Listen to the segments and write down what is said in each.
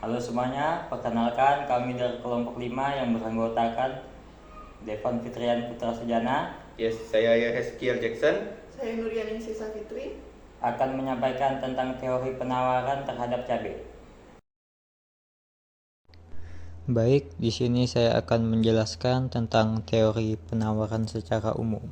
Halo semuanya, perkenalkan kami dari kelompok 5 yang beranggotakan Devan Fitrian Putra Sujana Yes, saya Heskiel Jackson. Saya Nuryaningsih Safitri akan menyampaikan tentang teori penawaran terhadap cabai. Baik, di sini saya akan menjelaskan tentang teori penawaran secara umum.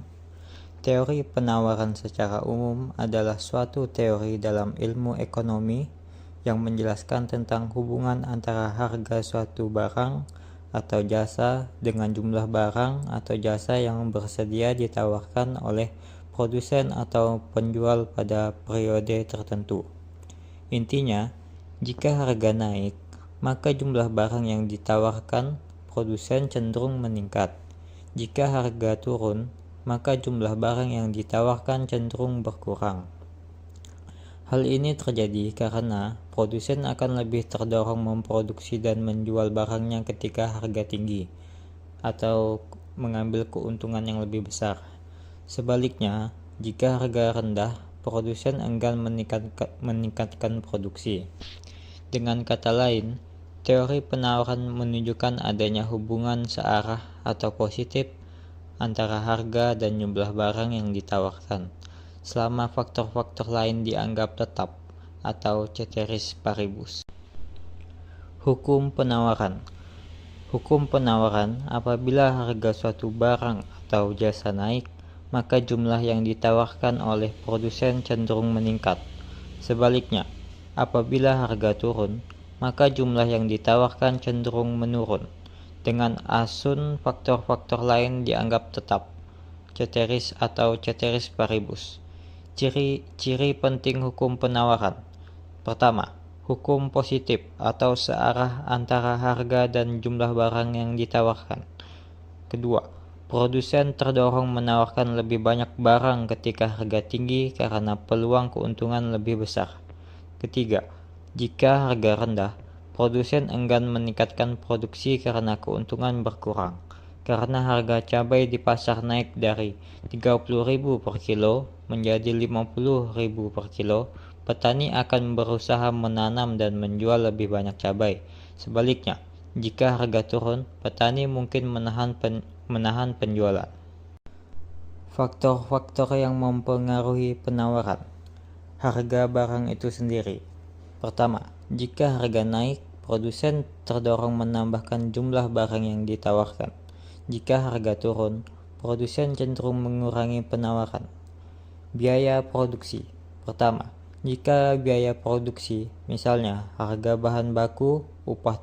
Teori penawaran secara umum adalah suatu teori dalam ilmu ekonomi yang menjelaskan tentang hubungan antara harga suatu barang atau jasa dengan jumlah barang atau jasa yang bersedia ditawarkan oleh produsen atau penjual pada periode tertentu. Intinya, jika harga naik, maka jumlah barang yang ditawarkan produsen cenderung meningkat. Jika harga turun, maka jumlah barang yang ditawarkan cenderung berkurang. Hal ini terjadi karena produsen akan lebih terdorong memproduksi dan menjual barangnya ketika harga tinggi, atau mengambil keuntungan yang lebih besar. Sebaliknya, jika harga rendah, produsen enggan meningkatkan produksi. Dengan kata lain, teori penawaran menunjukkan adanya hubungan searah atau positif antara harga dan jumlah barang yang ditawarkan, selama faktor-faktor lain dianggap tetap atau ceteris paribus. Hukum penawaran. Hukum penawaran, apabila harga suatu barang atau jasa naik, maka jumlah yang ditawarkan oleh produsen cenderung meningkat. Sebaliknya, apabila harga turun, maka jumlah yang ditawarkan cenderung menurun. Dengan asun faktor-faktor lain dianggap tetap, ceteris atau ceteris paribus. Ciri penting hukum penawaran. Pertama, hukum positif atau searah antara harga dan jumlah barang yang ditawarkan. Kedua, produsen terdorong menawarkan lebih banyak barang ketika harga tinggi karena peluang keuntungan lebih besar. Ketiga, jika harga rendah, produsen enggan meningkatkan produksi karena keuntungan berkurang. Karena harga cabai di pasar naik dari 30.000 per kilo menjadi 50.000 per kilo, petani akan berusaha menanam dan menjual lebih banyak cabai. Sebaliknya, jika harga turun, petani mungkin menahan penjualan. Faktor-faktor yang mempengaruhi penawaran. Harga barang itu sendiri. Pertama, jika harga naik, produsen terdorong menambahkan jumlah barang yang ditawarkan. Jika harga turun, produsen cenderung mengurangi penawaran. Biaya produksi. Pertama, jika biaya produksi, misalnya harga bahan baku, upah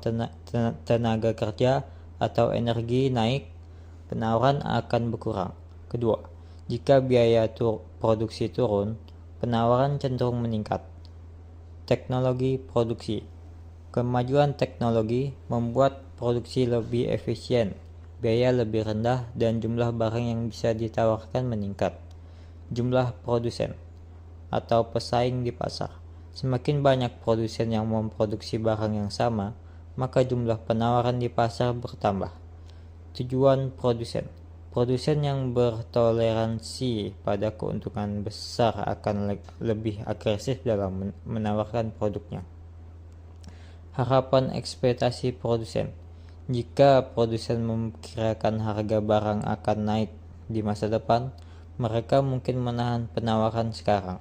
tenaga kerja, atau energi naik, penawaran akan berkurang. Kedua, jika biaya produksi turun, penawaran cenderung meningkat. Teknologi produksi. Kemajuan teknologi membuat produksi lebih efisien, biaya lebih rendah, dan jumlah barang yang bisa ditawarkan meningkat. Jumlah produsen atau pesaing di pasar. Semakin banyak produsen yang memproduksi barang yang sama, maka jumlah penawaran di pasar bertambah. Tujuan produsen. Produsen yang bertoleransi pada keuntungan besar akan lebih agresif dalam menawarkan produknya. Harapan ekspektasi produsen. Jika produsen memperkirakan harga barang akan naik di masa depan, mereka mungkin menahan penawaran sekarang.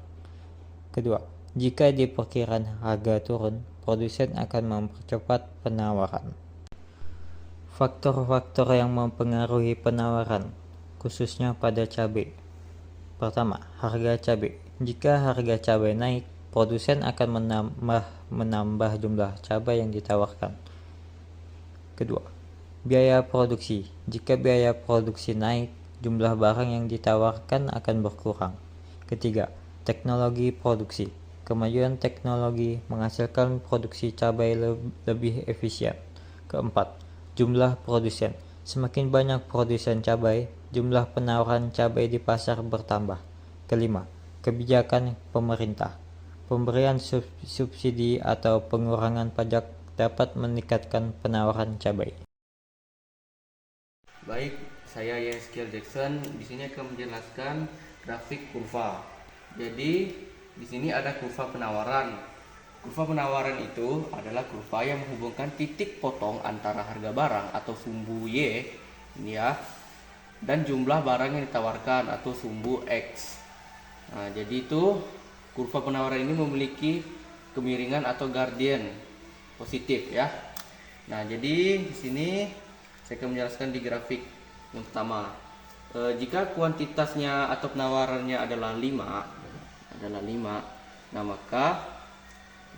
Kedua, jika diperkirakan harga turun, produsen akan mempercepat penawaran. Faktor-faktor yang mempengaruhi penawaran, khususnya pada cabai. Pertama, harga cabai. Jika harga cabai naik, produsen akan menambah jumlah cabai yang ditawarkan. Kedua, biaya produksi. Jika biaya produksi naik, jumlah barang yang ditawarkan akan berkurang. Ketiga, teknologi produksi. Kemajuan teknologi menghasilkan produksi cabai lebih efisien. Keempat, jumlah produsen. Semakin banyak produsen cabai, jumlah penawaran cabai di pasar bertambah. Kelima, kebijakan pemerintah. Pemberian subsidi atau pengurangan pajak dapat meningkatkan penawaran cabai. Baik, saya Heskiel Jackson. Di sini akan menjelaskan grafik kurva. Jadi, di sini ada kurva penawaran. Kurva penawaran itu adalah kurva yang menghubungkan titik potong antara harga barang atau sumbu Y ini ya, dan jumlah barang yang ditawarkan atau sumbu X. Nah, jadi itu kurva penawaran ini memiliki kemiringan atau gradien positif ya. Nah, jadi di sini saya akan menjelaskan di grafik yang pertama. Jika kuantitasnya atau penawarannya adalah 5, nah maka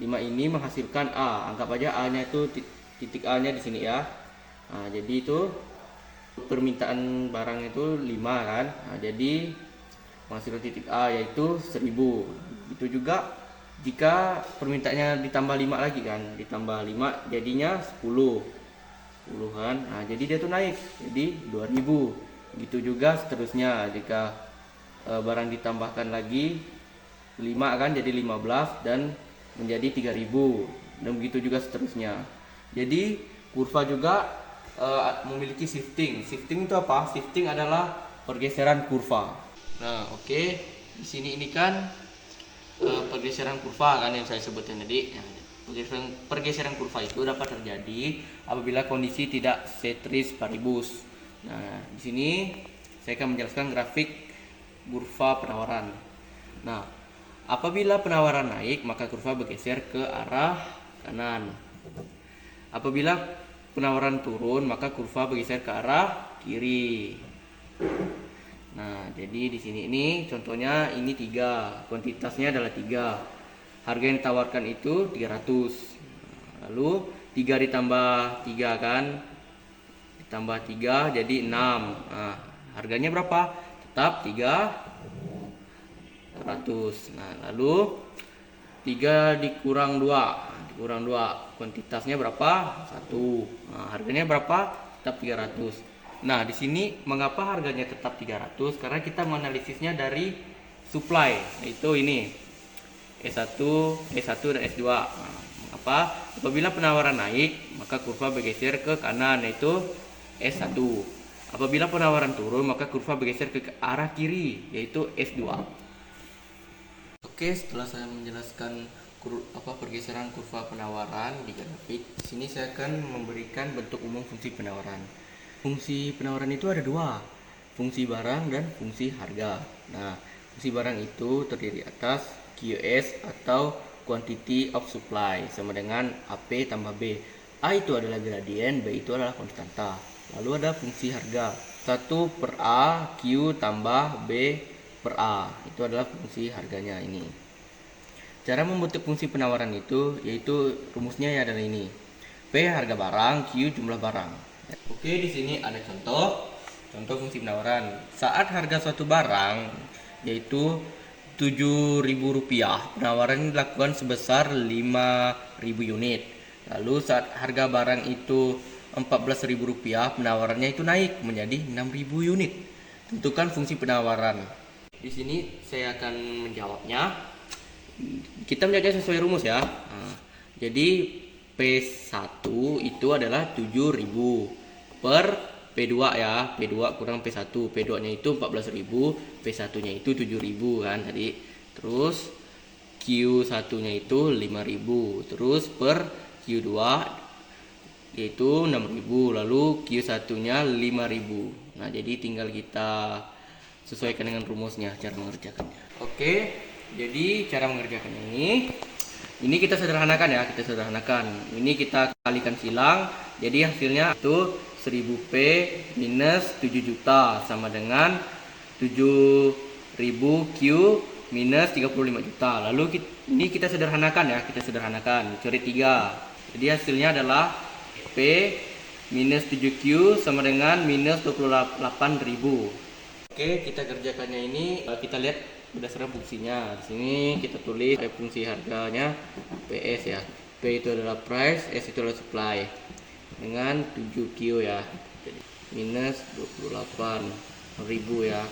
5 ini menghasilkan A. Anggap aja A-nya itu titik A-nya di sini ya. Nah, jadi itu permintaan barang itu 5 kan. Nah, jadi menghasilkan titik A yaitu 1000. Itu juga jika permintaannya ditambah 5 lagi kan, ditambah 5 jadinya 10 kan. Nah, jadi dia tuh naik jadi 2000. Gitu juga seterusnya, jika barang ditambahkan lagi 5 kan jadi 15 dan menjadi 3000, dan begitu juga seterusnya. Jadi kurva juga memiliki shifting. Shifting itu apa? Shifting adalah pergeseran kurva. Nah, oke. Di sini ini kan pergeseran kurva kan yang saya sebutkan tadi. Pergeseran kurva itu dapat terjadi apabila kondisi tidak ceteris paribus. Nah, di sini saya akan menjelaskan grafik kurva penawaran. Nah, apabila penawaran naik, maka kurva bergeser ke arah kanan. Apabila penawaran turun, maka kurva bergeser ke arah kiri. Nah, jadi di sini ini contohnya ini 3, kuantitasnya adalah 3. Harga yang ditawarkan itu 300. Lalu 3 ditambah 3 kan? Ditambah 3 jadi 6. Nah, harganya berapa? Tetap 300. Nah, lalu 3 dikurang 2, kuantitasnya berapa? 1. Nah, harganya berapa? Tetap 300. Nah, di sini mengapa harganya tetap 300? Karena kita menganalisisnya dari supply, yaitu ini S1, dan S2. Nah, mengapa? Apabila penawaran naik, maka kurva bergeser ke kanan, yaitu S1. Apabila penawaran turun, maka kurva bergeser ke arah kiri, yaitu S2. Oke, setelah saya menjelaskan pergeseran kurva penawaran di grafik, di sini saya akan memberikan bentuk umum fungsi penawaran. Fungsi penawaran itu ada 2, fungsi barang dan fungsi harga. Nah, fungsi barang itu terdiri atas QS atau quantity of supply sama dengan AP tambah B. A itu adalah gradien, B itu adalah konstanta. Lalu ada fungsi harga, 1 per A Q tambah B per A, itu adalah fungsi harganya ini. Cara membentuk fungsi penawaran itu yaitu rumusnya ya adalah ini. P harga barang, Q jumlah barang. Oke, di sini ada contoh fungsi penawaran. Saat harga suatu barang yaitu Rp7.000, penawaran dilakukan sebesar 5.000 unit. Lalu saat harga barang itu Rp14.000, penawarannya itu naik menjadi 6.000 unit. Tentukan fungsi penawaran. Di sini saya akan menjawabnya. Kita menjawabnya sesuai rumus ya. Nah, jadi P1 itu adalah 7.000 per P2 ya. P2 kurang P1. P2 nya itu 14.000, P1 nya itu 7.000 kan tadi. Terus Q1 nya itu 5.000. Terus per Q2 yaitu 6.000, lalu Q1 nya 5.000. Nah, jadi tinggal kita sesuaikan dengan rumusnya cara mengerjakannya. Oke, jadi cara mengerjakannya ini kita sederhanakan ya, ini kita kalikan silang, jadi hasilnya itu 1000P minus 7 juta sama dengan 7.000 Q minus 35 juta. Lalu ini kita sederhanakan ya, cari 3. Jadi hasilnya adalah P minus 7Q sama dengan minus 28.000. Oke, kita kerjakannya ini, kita lihat berdasarkan fungsinya. Di sini kita tulis fungsi harganya PS ya. P itu adalah price, S itu adalah supply dengan 7Q ya. Jadi minus 28.000 ya.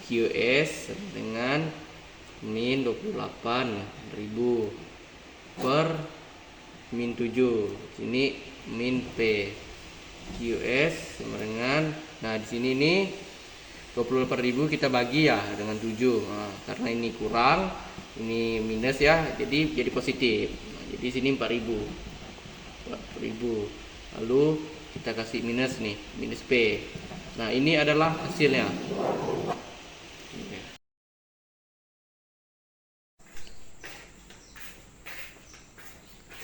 QS dengan min 28.000 per min 7. Sini min P. QS sama dengan, nah di sini nih 28.000 kita bagi ya dengan 7. Nah, karena ini kurang, ini minus ya, jadi positif. Nah, Jadi sini 4.000. 4.000. Lalu kita kasih minus nih, minus P. Nah, ini adalah hasilnya.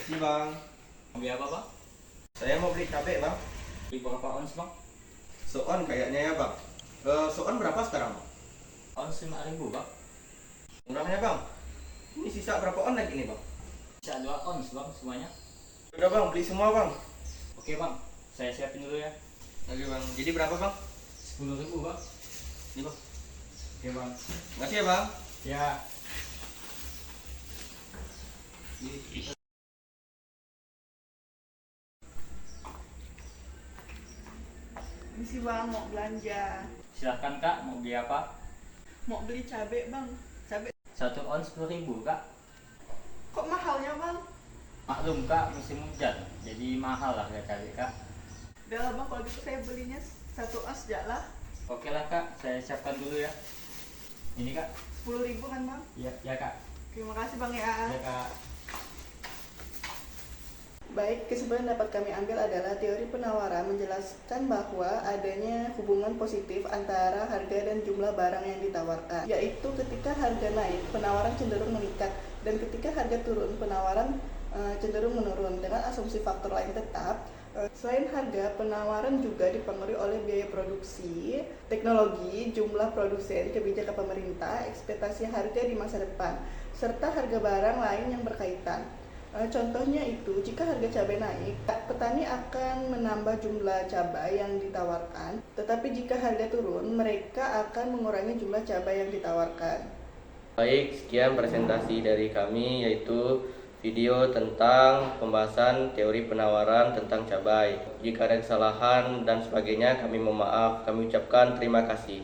Sih bang, Mau beli apa bang? saya mau beli cabai bang. Beli berapa ons bang? Soon kayaknya ya bang. Soon berapa sekarang bang? Ons 5.000 bang. Murahnya bang. Ini sisa berapa on lagi nih bang? Bisa 2 ons bang semuanya. Udah bang, beli semua bang. Oke bang, saya siapin dulu ya. Oke bang, jadi berapa bang? 10.000 bang. Ini bang. Oke bang. Makasih ya bang. Ya. Ini sih bang mau belanja. Silahkan kak, mau beli apa? Mau beli cabai bang. Cabai 1 ons 10.000 kak. kok mahalnya bang? Maklum kak, musim hujan, jadi mahal lah harga cabai kak. Udah lah bang, kalau gitu saya belinya 1 as aja lah. Oke lah kak, saya siapkan dulu ya. Ini kak. 10.000 kan bang? Ya, ya kak. Terima kasih bang ya. Ya kak. Baik, kesimpulan dapat kami ambil adalah teori penawaran menjelaskan bahwa adanya hubungan positif antara harga dan jumlah barang yang ditawarkan, yaitu ketika harga naik, penawaran cenderung meningkat, dan ketika harga turun, penawaran cenderung menurun. Dengan asumsi faktor lain tetap, selain harga, penawaran juga dipengaruhi oleh biaya produksi, teknologi, jumlah produsen, kebijakan pemerintah, ekspektasi harga di masa depan, serta harga barang lain yang berkaitan. Contohnya itu, jika harga cabai naik, petani akan menambah jumlah cabai yang ditawarkan, tetapi jika harga turun, mereka akan mengurangi jumlah cabai yang ditawarkan. Baik, sekian presentasi dari kami, yaitu video tentang pembahasan teori penawaran tentang cabai. Jika ada kesalahan dan sebagainya, kami mohon maaf. Kami ucapkan terima kasih.